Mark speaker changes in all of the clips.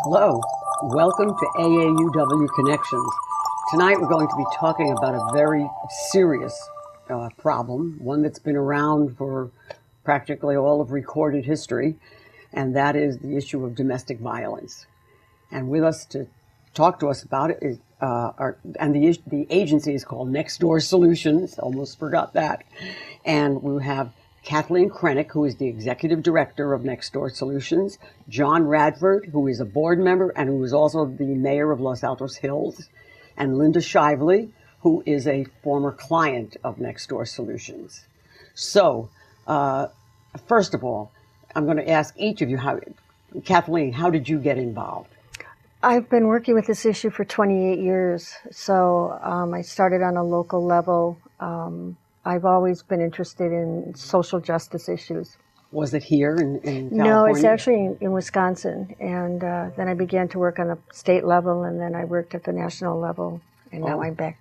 Speaker 1: Hello, welcome to AAUW Connections. Tonight we're going to be talking about a very serious problem, one that's been around for practically all of recorded history, and that is the issue of domestic violence. And with us to talk to us about it is, the agency is called Next Door Solutions, almost forgot that, and we have Kathleen Krennick, who is the Executive Director of Next Door Solutions, John Radford, who is a board member and who is also the mayor of Los Altos Hills, and Linda Shively, who is a former client of Next Door Solutions. So, first of all, I'm going to ask each of you, Kathleen, how did you get involved?
Speaker 2: I've been working with this issue for 28 years. So I started on a local level. I've always been interested in social justice issues. Was it here in California? No, it's actually in Wisconsin. And then I began to work on a state level, and then I worked at the national level, and now I'm back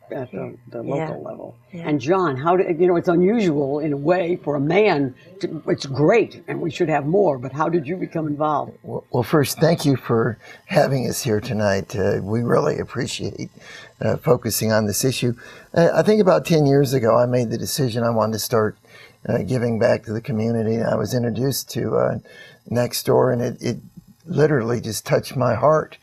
Speaker 1: at the local level. Yeah. And John, it's unusual in a way for a man. It's great, and we should have more, but how did you become involved?
Speaker 3: Well, first, thank you for having us here tonight. We really appreciate focusing on this issue. I think about 10 years ago, I made the decision I wanted to start giving back to the community. I was introduced to Next Door, and it literally just touched my heart.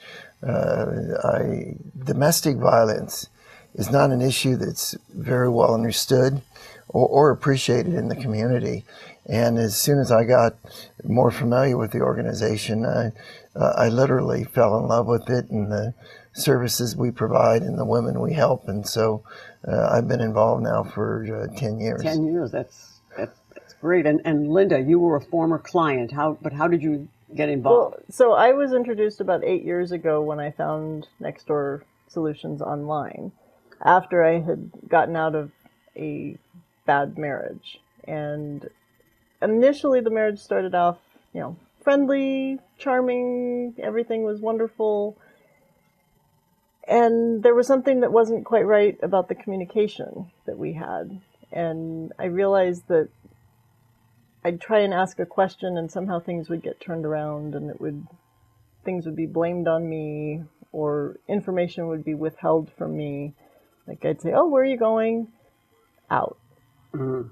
Speaker 3: Domestic violence is not an issue that's very well understood or appreciated in the community. And as soon as I got more familiar with the organization, I literally fell in love with it and the services we provide and the women we help. And so I've been involved now for 10 years. 10 years, that's great. And Linda, you were a former client. How did you get involved?
Speaker 4: Well, so I was introduced about 8 years ago when I found Next Door Solutions online, after I had gotten out of a bad marriage. And initially the marriage started off, friendly, charming, everything was wonderful. And there was something that wasn't quite right about the communication that we had. And I realized that I'd try and ask a question and somehow things would get turned around, and things would be blamed on me, or information would be withheld from me. Like I'd say, "Oh, where are you going?" Out. Mm-hmm.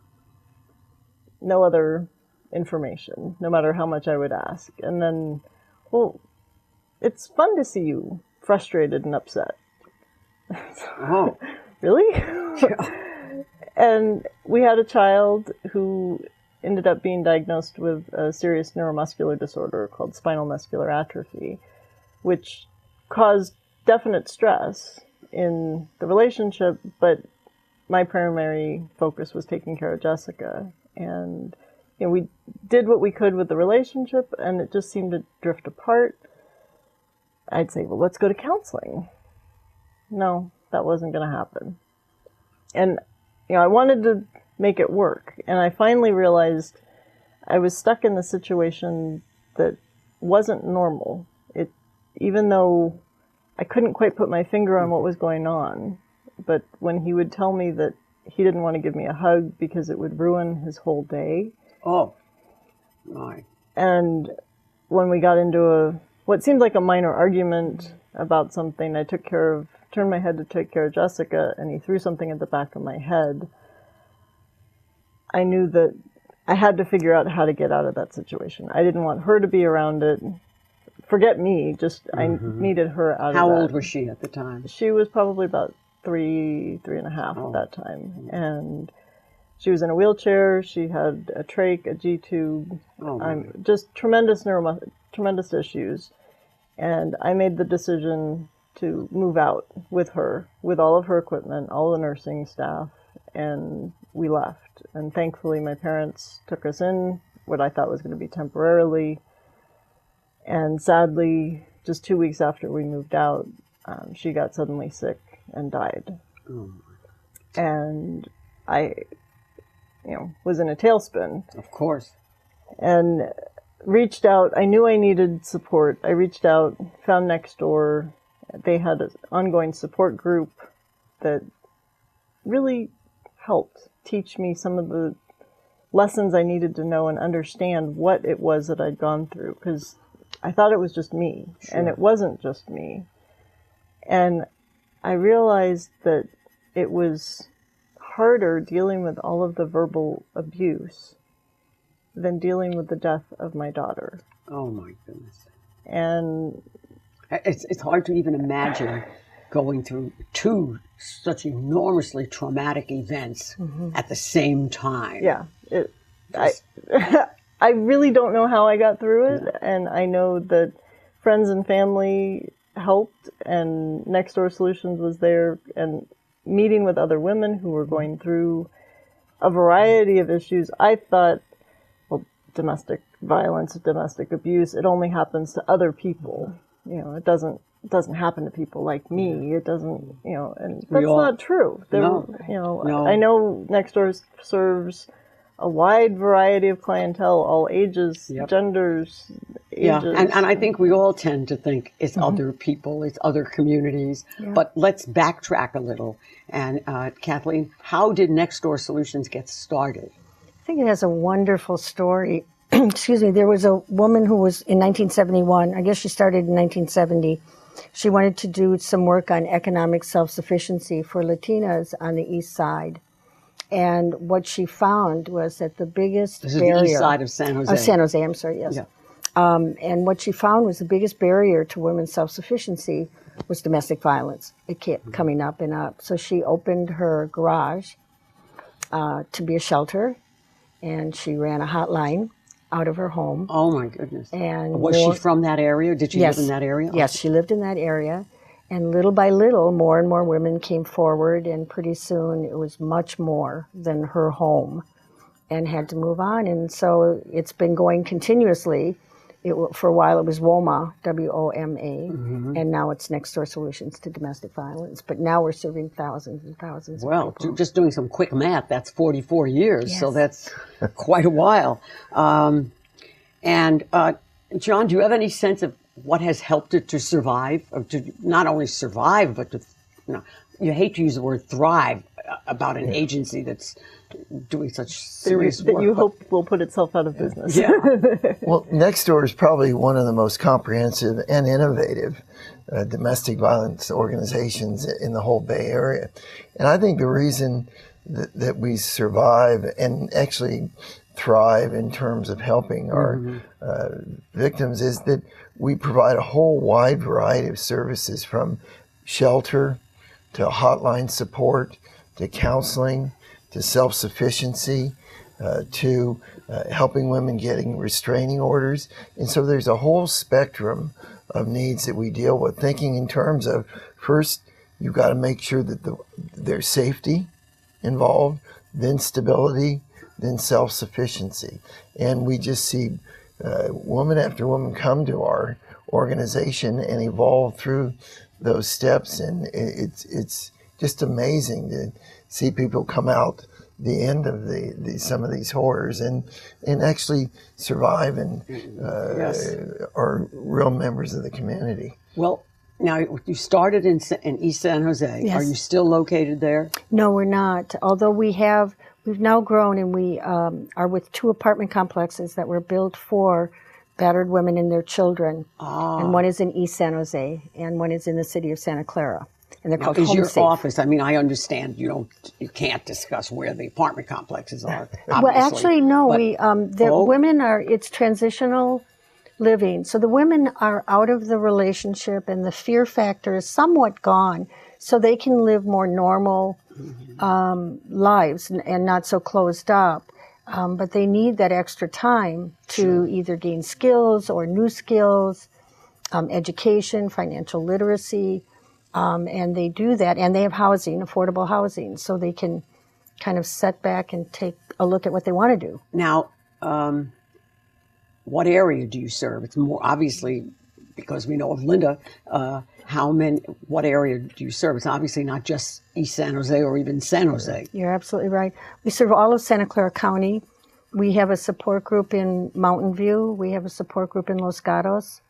Speaker 4: No other information, no matter how much I would ask. And then, "Well, it's fun to see you frustrated and upset." Oh. Really? And we had a child who ended up being diagnosed with a serious neuromuscular disorder called spinal muscular atrophy, which caused definite stress in the relationship, but my primary focus was taking care of Jessica. And we did what we could with the relationship, and it just seemed to drift apart. I'd say, "Well, let's go to counseling." No, that wasn't going to happen. And I wanted to make it work, and I finally realized I was stuck in the situation that wasn't normal. Even though I couldn't quite put my finger on what was going on, but when he would tell me that he didn't want to give me a hug because it would ruin his whole day. Oh, my. And when we got into what seemed like a minor argument about something, I turned my head to take care of Jessica, and he threw something at the back of my head. I knew that I had to figure out how to get out of that situation. I didn't want her to be around it. Forget me, just I needed her out of that.
Speaker 1: How old was she at the time?
Speaker 4: She was probably about three and a half at that time. And she was in a wheelchair. She had a trach, a G-tube, just tremendous issues. And I made the decision to move out with her, with all of her equipment, all the nursing staff, and we left. And thankfully my parents took us in, what I thought was going to be temporarily. And sadly, just 2 weeks after we moved out, she got suddenly sick and died. Oh. And I, was in a tailspin.
Speaker 1: Of course.
Speaker 4: And reached out. I knew I needed support. I reached out, found Next Door. They had an ongoing support group that really helped teach me some of the lessons I needed to know and understand what it was that I'd gone through. Because I thought it was just me, and it wasn't just me. And I realized that it was harder dealing with all of the verbal abuse than dealing with the death of my daughter.
Speaker 1: Oh my goodness.
Speaker 4: And
Speaker 1: it's hard to even imagine going through two such enormously traumatic events at the same time.
Speaker 4: Yeah. I really don't know how I got through it, and I know that friends and family helped, and Next Door Solutions was there, and meeting with other women who were going through a variety of issues. I thought, well, domestic violence, domestic abuse, it only happens to other people. You know, it doesn't happen to people like me. It doesn't, you know, and that's not true. I know Next Door serves a wide variety of clientele, all ages, genders, ages.
Speaker 1: Yeah, and I think we all tend to think it's other people, it's other communities. Yeah. But let's backtrack a little. And Kathleen, how did Next Door Solutions get started?
Speaker 2: I think it has a wonderful story. Excuse me. There was a woman who was in 1971. I guess she started in 1970. She wanted to do some work on economic self-sufficiency for Latinas on the East Side. And what she found was that the biggest barrier...
Speaker 1: This is the east side of San Jose.
Speaker 2: San Jose, I'm sorry, yes.
Speaker 1: Yeah.
Speaker 2: And what she found was the biggest barrier to women's self-sufficiency was domestic violence. It kept coming up and up. So she opened her garage to be a shelter, and she ran a hotline out of her home.
Speaker 1: Oh, my goodness.
Speaker 2: And
Speaker 1: was she from that area? Did she live in that area?
Speaker 2: Yes, she lived in that area. And little by little, more and more women came forward, and pretty soon it was much more than her home and had to move on. And so it's been going continuously. For a while it was WOMA, W-O-M-A, and now it's Next Door Solutions to Domestic Violence. But now we're serving thousands and thousands of people.
Speaker 1: Well, just doing some quick math, that's 44 years, so that's quite a while. And John, do you have any sense of what has helped it to survive, or to not only survive, but to, you hate to use the word thrive about an agency that's doing such serious work.
Speaker 4: That you hope will put itself out of business.
Speaker 1: Yeah.
Speaker 3: Well, Next Door is probably one of the most comprehensive and innovative domestic violence organizations in the whole Bay Area. And I think the reason that we survive and actually thrive in terms of helping our victims is that we provide a whole wide variety of services, from shelter to hotline support to counseling to self-sufficiency to helping women getting restraining orders. And so there's a whole spectrum of needs that we deal with, thinking in terms of, first, you've got to make sure that there's safety involved, then stability, then self-sufficiency. And we just see woman after woman come to our organization and evolve through those steps. And it's just amazing to see people come out the end of some of these horrors and actually survive and are real members of the community.
Speaker 1: Well, now you started in East San Jose.
Speaker 2: Yes.
Speaker 1: Are you still located there?
Speaker 2: No, we're not. Although we've now grown, and we are with 2 apartment complexes that were built for battered women and their children. And one is in East San Jose, and one is in the city of Santa Clara. And they're called HomeSafe.
Speaker 1: Is your office, I mean, I understand you can't discuss where the apartment complexes are, obviously.
Speaker 2: Well, actually, no. Women it's transitional living. So the women are out of the relationship, and the fear factor is somewhat gone, so they can live more normal lives and not so closed up. But they need that extra time to either gain skills or new skills, education, financial literacy, and they do that. And they have housing, affordable housing, so they can kind of set back and take a look at what they want to do.
Speaker 1: Now, what area do you serve? It's more obviously, because we know of Linda, what area do you serve? It's obviously not just East San Jose or even San Jose.
Speaker 2: You're absolutely right. We serve all of Santa Clara County. We have a support group in Mountain View. We have a support group in Los Gatos.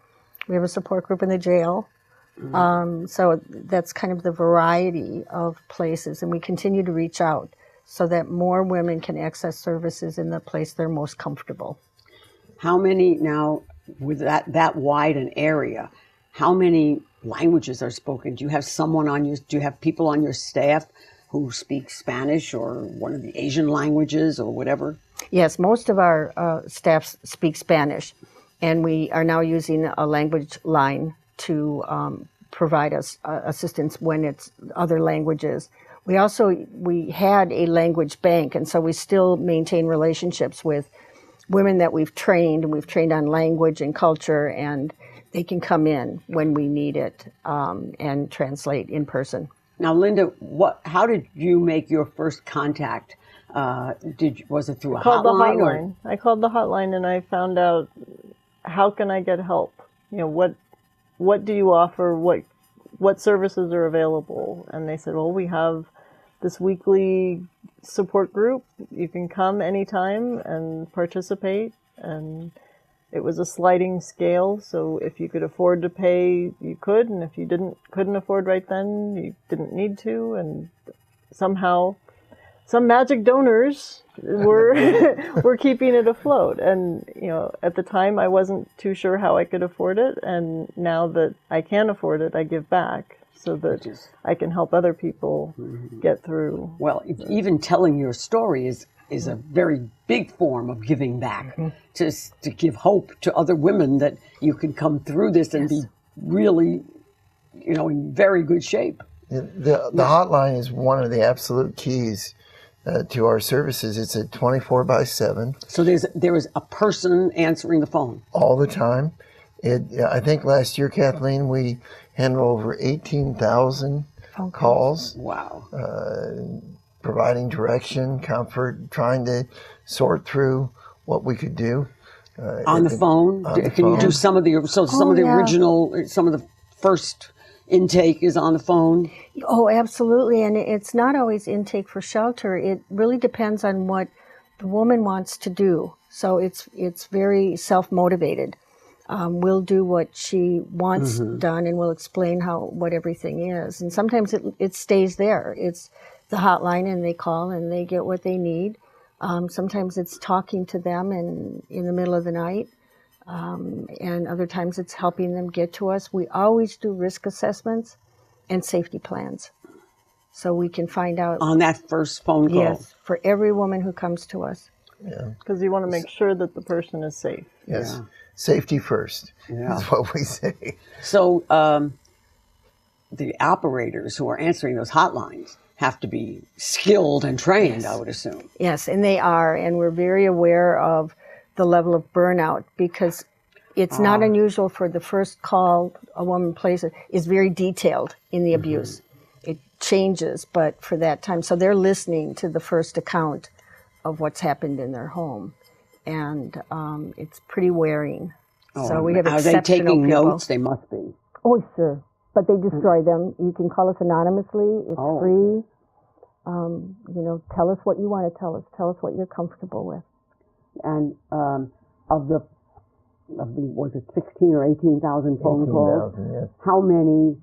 Speaker 2: We have a support group in the jail. So that's kind of the variety of places. And we continue to reach out so that more women can access services in the place they're most comfortable.
Speaker 1: How many now, with that wide an area, how many languages are spoken? Do you have people on your staff who speak Spanish or one of the Asian languages or whatever?
Speaker 2: Yes, most of our staff speak Spanish, and we are now using a language line to provide us assistance when it's other languages. We had a language bank, and so we still maintain relationships with women that we've trained, and we've trained on language and culture, and they can come in when we need it and translate in person.
Speaker 1: Now, Linda, how did you make your first contact? Was it through a hotline?
Speaker 4: I called the hotline and I found out, how can I get help? What do you offer? What services are available? And they said, well, we have this weekly support group. You can come anytime and participate. And it was a sliding scale, so if you could afford to pay, you could, and if you couldn't afford right then, you didn't need to. And somehow, some magic donors were keeping it afloat. And at the time, I wasn't too sure how I could afford it, and now that I can afford it, I give back so that I can help other people get through.
Speaker 1: Well, even telling your story is a very big form of giving back, to give hope to other women that you can come through this and be really, in very good shape.
Speaker 3: The hotline is one of the absolute keys to our services. It's a 24/7.
Speaker 1: So there is a person answering the phone
Speaker 3: all the time. I think last year, Kathleen, we handled over 18,000 calls.
Speaker 1: Wow.
Speaker 3: Providing direction, comfort, trying to sort through what we could do.
Speaker 1: On the phone? Can you do some of the original, some of the first intake is on the phone?
Speaker 2: Oh, absolutely. And it's not always intake for shelter. It really depends on what the woman wants to do. So it's very self-motivated. We'll do what she wants done, and we'll explain what everything is. And sometimes it stays there. It's the hotline, and they call and they get what they need. Sometimes it's talking to them in the middle of the night, and other times it's helping them get to us. We always do risk assessments and safety plans, so we can find out
Speaker 1: on that first phone call.
Speaker 2: Yes, for every woman who comes to us.
Speaker 3: Yeah,
Speaker 4: because you want to make sure that the person is safe.
Speaker 3: Yes, yeah. Safety first. Yeah, is what we say.
Speaker 1: So the operators who are answering those hotlines have to be skilled and trained, I would assume.
Speaker 2: Yes, and they are, and we're very aware of the level of burnout, because it's not unusual for the first call a woman places is very detailed in the abuse. It changes, but for that time, so they're listening to the first account of what's happened in their home, and it's pretty wearing. So we have exceptional
Speaker 1: people. Are they taking
Speaker 2: people.
Speaker 1: Notes? They must be.
Speaker 2: Oh, sure. But they destroy them. You can call us anonymously. It's free. Tell us what you want to tell us. Tell us what you're comfortable with.
Speaker 1: And of the was it 16 or 18,000 phone calls?
Speaker 3: 18,000, yes.
Speaker 1: How many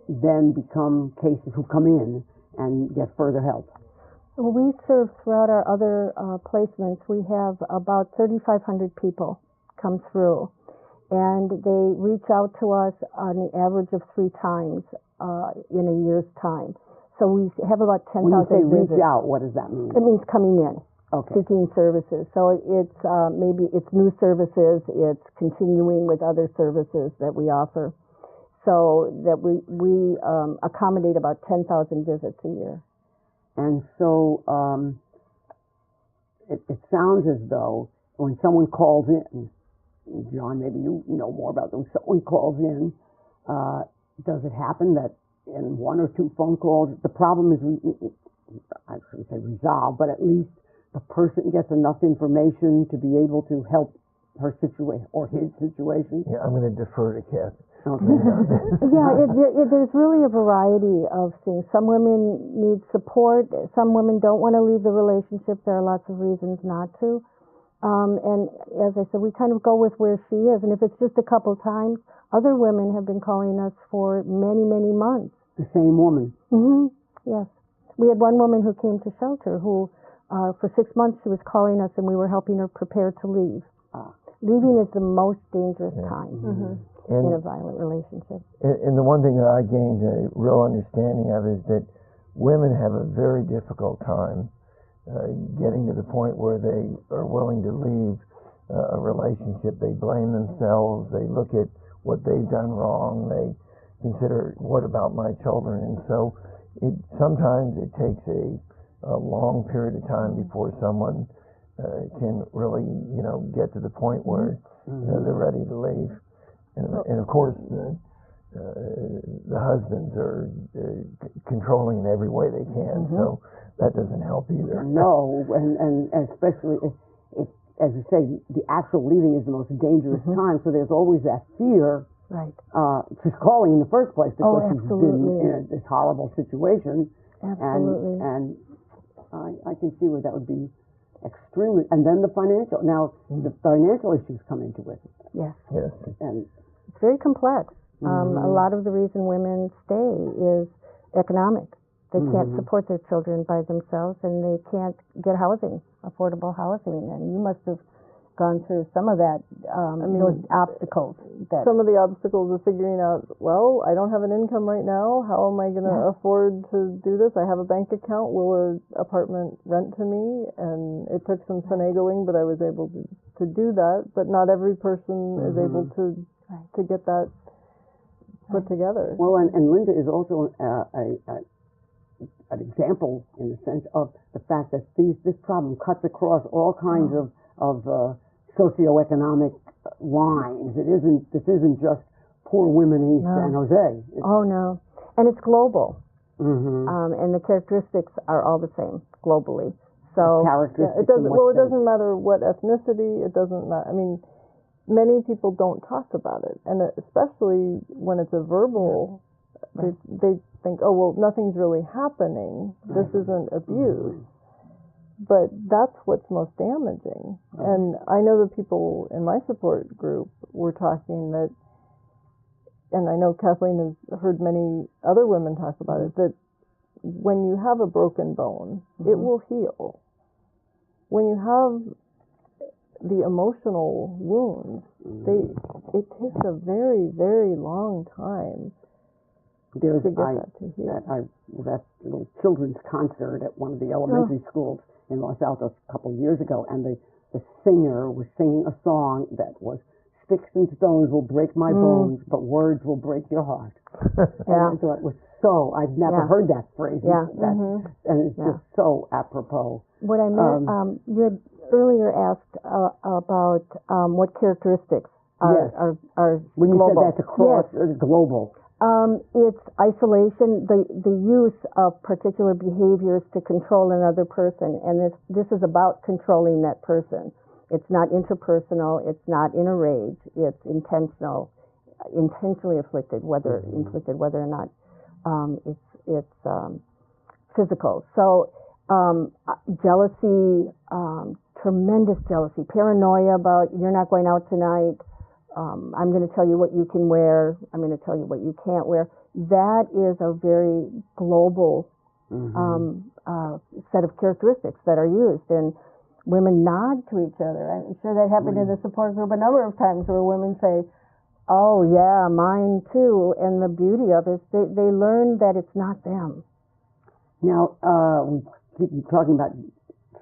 Speaker 1: then become cases who come in and get further help?
Speaker 2: Well, we serve throughout our other placements. We have about 3,500 people come through. And they reach out to us on the average of 3 times in a year's time. So we have about 10,000
Speaker 1: When you say
Speaker 2: visits.
Speaker 1: reach out, what does that mean?
Speaker 2: It means coming in, seeking services. So it's maybe it's new services, it's continuing with other services that we offer. So that we accommodate about 10,000 visits a year.
Speaker 1: And so it sounds as though when someone calls in, John, maybe you know more about them. Someone calls in. Does it happen that in 1 or 2 phone calls, the problem is, I shouldn't say resolved, but at least the person gets enough information to be able to help her situation or his situation?
Speaker 3: Yeah, I'm going to defer to Kathy.
Speaker 2: Okay. There's really a variety of things. Some women need support. Some women don't want to leave the relationship. There are lots of reasons not to. And as I said, we kind of go with where she is. And if it's just a couple times, other women have been calling us for many, many months.
Speaker 1: The same woman?
Speaker 2: Yes. We had one woman who came to shelter who, for 6 months, she was calling us and we were helping her prepare to leave. Leaving is the most dangerous time
Speaker 3: And,
Speaker 2: in a violent relationship.
Speaker 3: and the one thing that I gained a real understanding of is that women have a very difficult time getting to the point where they are willing to leave a relationship. They blame themselves. They look at what they've done wrong. They consider, what about my children? And so sometimes it takes a long period of time before someone can really, get to the point where they're ready to leave. And of course, the husbands are controlling in every way they can, so that doesn't help either.
Speaker 1: No, and especially if, as you say, the actual leaving is the most dangerous time, so there's always that fear.
Speaker 2: Right.
Speaker 1: She's calling in the first place because she's been in this horrible situation.
Speaker 2: Absolutely.
Speaker 1: And I can see where that would be extremely. And then the financial. Now, the financial issues come into it.
Speaker 2: Yes.
Speaker 3: Yes.
Speaker 1: And
Speaker 2: it's very complex. A lot of the reason women stay is economic. They can't support their children by themselves, and they can't get housing, affordable housing. And you must have gone through some of that, those obstacles.
Speaker 4: Some of the obstacles of figuring out, well, I don't have an income right now. How am I going to afford to do this? I have a bank account. Will an apartment rent to me? And it took some finagling, but I was able to do that. But not every person is able to get that put together.
Speaker 1: Well, and Linda is also an example in the sense of the fact that this problem cuts across all kinds of socioeconomic lines. This isn't just poor women in East San Jose.
Speaker 2: No, and it's global, and the characteristics are all the same globally. So
Speaker 1: characteristics.
Speaker 4: It doesn't matter what ethnicity. It doesn't matter. I mean, many people don't talk about it, and especially when it's a verbal, they think, oh, well, nothing's really happening. This isn't abuse. But that's what's most damaging. And I know the people in my support group were talking that, and I know Kathleen has heard many other women talk about it, that when you have a broken bone, it will heal. When you have the emotional wounds, it takes a very, very long time to get that to heal.
Speaker 1: That little children's concert at one of the elementary schools in Los Altos a couple of years ago, and the singer was singing a song that was, "Sticks and stones will break my bones, but words will break your heart." And I thought it was so, I'd never heard that phrase. And it's just so apropos.
Speaker 2: What I meant, you had earlier asked about what characteristics are
Speaker 1: when you
Speaker 2: global.
Speaker 1: said that's across global.
Speaker 2: It's isolation, the use of particular behaviors to control another person, and this is about controlling that person. It's not interpersonal. It's not in a rage. It's intentional, intentionally inflicted, whether or not it's physical. So jealousy, tremendous jealousy, paranoia about you're not going out tonight. I'm going to tell you what you can wear. I'm going to tell you what you can't wear. That is a very global set of characteristics that are used. And women nod to each other. I'm sure that happened in the support group a number of times where women say, "Oh, yeah, mine too." And the beauty of it is they learn that it's not them.
Speaker 1: Now, we keep talking about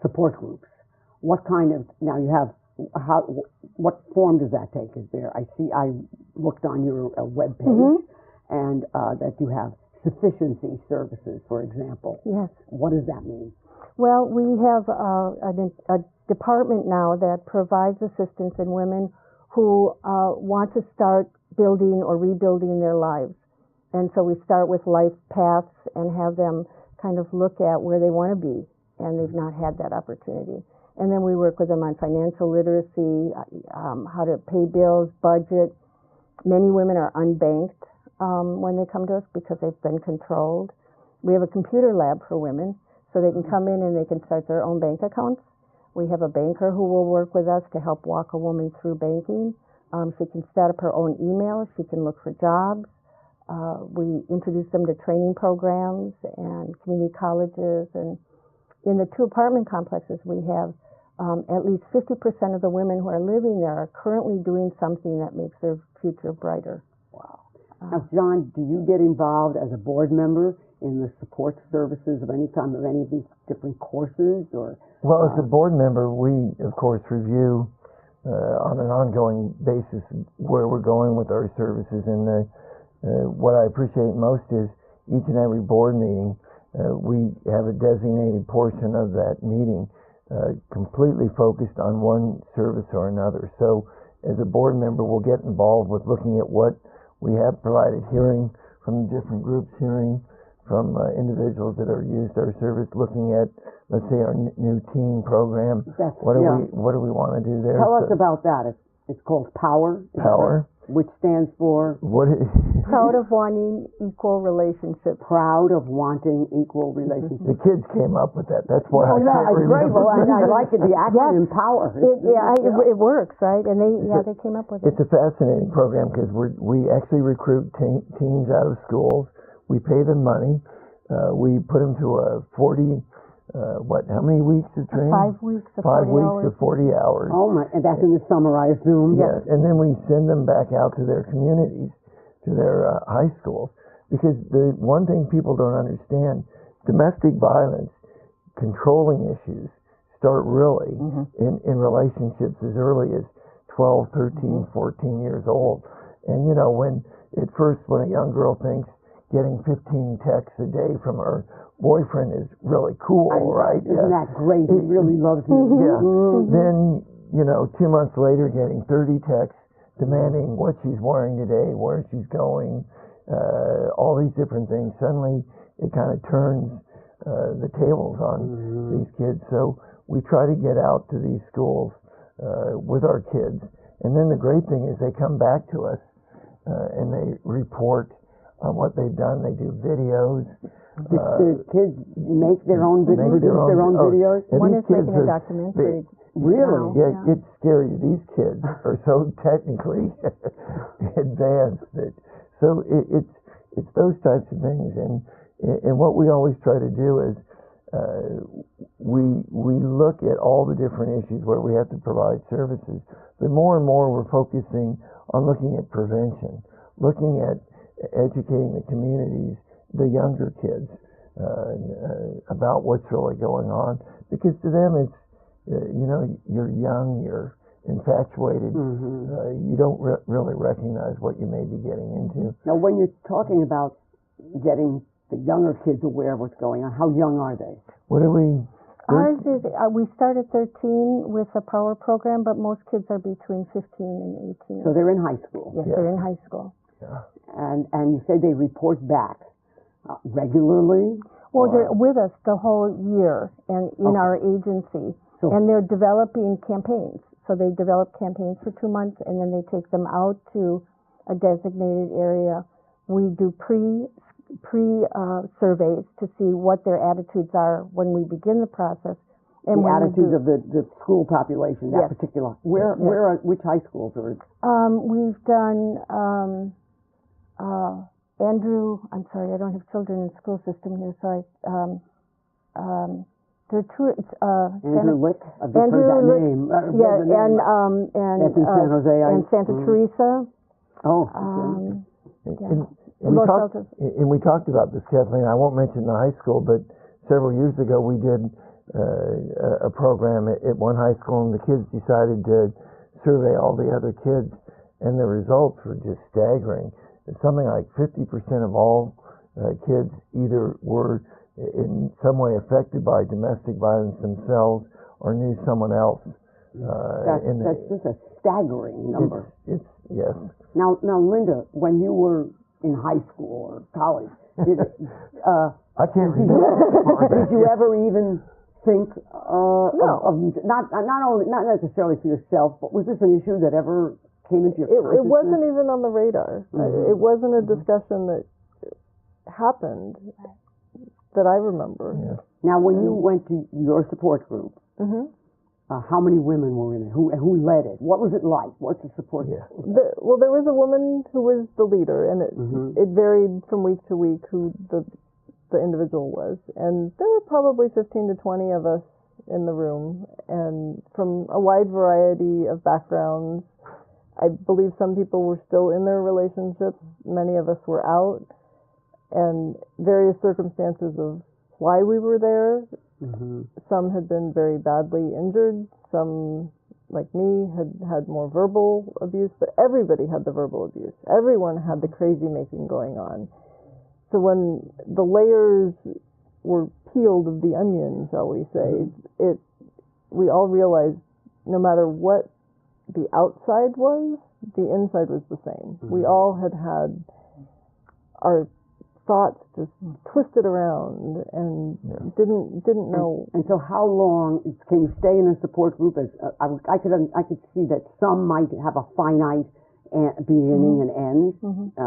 Speaker 1: support groups. What kind of, now you have, what form does that take? Is there, I looked on your web page and that you have sufficiency services, for example.
Speaker 2: Yes.
Speaker 1: What does that mean?
Speaker 2: Well, we have a department now that provides assistance in women who want to start building or rebuilding their lives. And so we start with life paths and have them kind of look at where they want to be, and they've not had that opportunity. And then we work with them on financial literacy, how to pay bills, budget. Many women are unbanked when they come to us because they've been controlled. We have a computer lab for women, so they can come in and they can start their own bank accounts. We have a banker who will work with us to help walk a woman through banking. She can set up her own email. She can look for jobs. We introduce them to training programs and community colleges. And in the 2 apartment complexes, we have at least 50% of the women who are living there are currently doing something that makes their future brighter.
Speaker 1: Wow. Now, John, do you get involved as a board member in the support services of any kind of any of these different courses? Or
Speaker 3: well, as a board member, we of course review on an ongoing basis where we're going with our services, and what I appreciate most is each and every board meeting we have a designated portion of that meeting completely focused on one service or another. So as a board member, we'll get involved with looking at what we have provided, hearing from different groups, hearing from individuals that are used our service, looking at, let's say, our new teen program. What do we want to do there?
Speaker 1: Tell us about that. It's called POWER.
Speaker 3: POWER.
Speaker 1: Which stands for?
Speaker 2: Proud of wanting equal relationships.
Speaker 1: Proud of wanting equal relationships.
Speaker 3: The kids came up with that. That's why I can't
Speaker 1: it's great. Well, I like it. The acronym POWER.
Speaker 2: It works, right? And they came up with it.
Speaker 3: It's a fascinating program because we actually recruit teens out of schools. We pay them money. We put them through a 40. How many weeks of training?
Speaker 2: 5 weeks of
Speaker 3: 5
Speaker 2: 40
Speaker 3: weeks
Speaker 2: hours.
Speaker 3: of 40 hours.
Speaker 1: Oh my! And that's in the summer, I assume.
Speaker 3: Yes, and then we send them back out to their communities, to their high schools, because the one thing people don't understand, domestic violence, controlling issues start really in relationships as early as 12, 13, 14 years old. And when a young girl thinks getting 15 texts a day from her boyfriend is really cool, right?
Speaker 1: Isn't that great? He really loves me.
Speaker 3: Yeah. Then, 2 months later, getting 30 texts demanding what she's wearing today, where she's going, all these different things. Suddenly, it kind of turns the tables on these kids. So we try to get out to these schools with our kids. And then the great thing is they come back to us and they report on what they've done. They do videos.
Speaker 1: The kids make their own videos, produce their own videos?
Speaker 2: One is making a documentary.
Speaker 1: Really?
Speaker 3: Yeah, it's scary. These kids are so technically advanced so it's those types of things. And what we always try to do is we look at all the different issues where we have to provide services, but more and more we're focusing on looking at prevention, looking at educating the communities, the younger kids, about what's really going on, because to them it's you're young, you're infatuated, you don't really recognize what you may be getting into.
Speaker 1: Now, when you're talking about getting the younger kids aware of what's going on, how young are they?
Speaker 3: What do we?
Speaker 2: Ours is we start at 13 with a POWER program, but most kids are between 15 and 18.
Speaker 1: So they're in high school.
Speaker 2: Yes, they're in high school.
Speaker 3: Yeah.
Speaker 1: And you say they report back regularly?
Speaker 2: Well, they're with us the whole year and in our agency. And they're developing campaigns. So they develop campaigns for 2 months, and then they take them out to a designated area. We do pre-surveys to see what their attitudes are when we begin the process. And
Speaker 1: the attitudes of the school population, that
Speaker 2: Yes.
Speaker 1: particular. Which high schools are?
Speaker 2: We've done Andrew. I'm sorry, I don't have children in the school system here, so there are two.
Speaker 1: Andrew Lick. I've just heard that name.
Speaker 2: And
Speaker 1: that's in San Jose.
Speaker 2: And Santa Teresa.
Speaker 1: Oh.
Speaker 3: And we talked about this, Kathleen. I won't mention the high school, but several years ago we did a program at one high school, and the kids decided to survey all the other kids, and the results were just staggering. Something like 50% of all kids either were in some way affected by domestic violence themselves or knew someone else.
Speaker 1: That's just a staggering number.
Speaker 3: Yes.
Speaker 1: Now, Linda, when you were in high school or college, did you ever even think of not necessarily for yourself, but was this an issue that ever came into your consciousness?
Speaker 4: It wasn't even on the radar. It wasn't a discussion that happened that I remember.
Speaker 3: Yeah.
Speaker 1: Now, when you went to your support group, how many women were in it? Who led it? What was it like? What's the support group?
Speaker 4: Well, there was a woman who was the leader, and it varied from week to week who the individual was. And there were probably 15 to 20 of us in the room, and from a wide variety of backgrounds. I believe some people were still in their relationships. Many of us were out, and various circumstances of why we were there. Mm-hmm. Some had been very badly injured. Some, like me, had more verbal abuse, but everybody had the verbal abuse. Everyone had the crazy making going on. So when the layers were peeled of the onion, shall we say, we all realized no matter what the outside was, the inside was the same. Mm-hmm. We all had our thoughts just twisted around and didn't know.
Speaker 1: And so, how long can you stay in a support group? As I could see that some might have a finite beginning and end. Mm-hmm.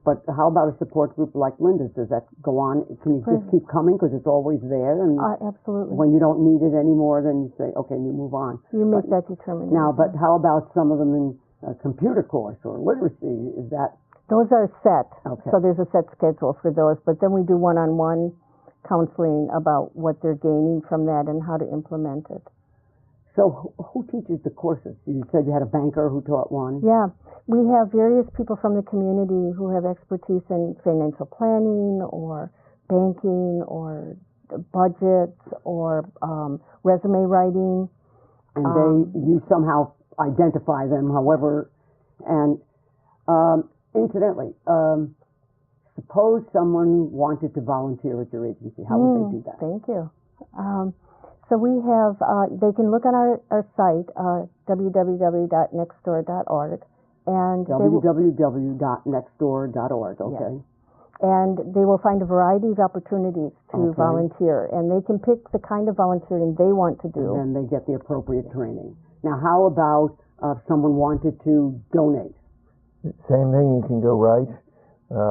Speaker 1: But how about a support group like Linda's? Does that go on? Can you just keep coming because it's always there? And
Speaker 2: absolutely.
Speaker 1: When you don't need it anymore, then you say, okay, and you move on.
Speaker 2: You make that determination.
Speaker 1: Now, but how about some of them in a computer course or literacy? Is that?
Speaker 2: Those are set.
Speaker 1: Okay.
Speaker 2: So there's a set schedule for those. But then we do one-on-one counseling about what they're gaining from that and how to implement it.
Speaker 1: So who teaches the courses? You said you had a banker who taught one.
Speaker 2: Yeah. We have various people from the community who have expertise in financial planning or banking or budgets or resume writing.
Speaker 1: And you somehow identify them, however. And incidentally, suppose someone wanted to volunteer at your agency. How would they do that?
Speaker 2: Thank you. So we have, they can look on our site, www.nextdoor.org. And
Speaker 1: www.nextdoor.org, okay.
Speaker 2: Yes. And they will find a variety of opportunities to volunteer. And they can pick the kind of volunteering they want to do.
Speaker 1: And then they get the appropriate training. Now, how about if someone wanted to donate?
Speaker 3: Same thing, you can go right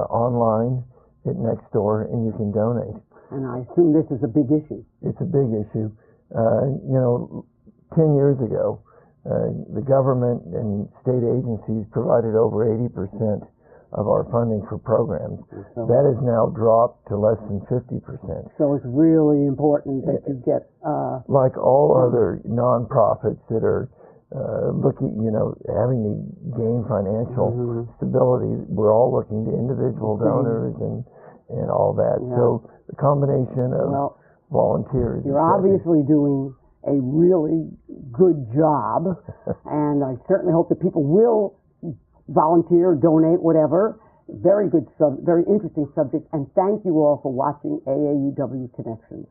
Speaker 3: online at Nextdoor and you can donate.
Speaker 1: And I assume this is a big issue.
Speaker 3: It's a big issue. 10 years ago, the government and state agencies provided over 80% of our funding for programs. So that has now dropped to less than 50%.
Speaker 1: So it's really important that you get...
Speaker 3: like all other nonprofits that are looking, having to gain financial stability, we're all looking to individual donors and all that. Yeah. So the combination of volunteers.
Speaker 1: You're obviously doing a really good job, and I certainly hope that people will volunteer, donate, whatever. Very good, very interesting subject, and thank you all for watching AAUW Connections.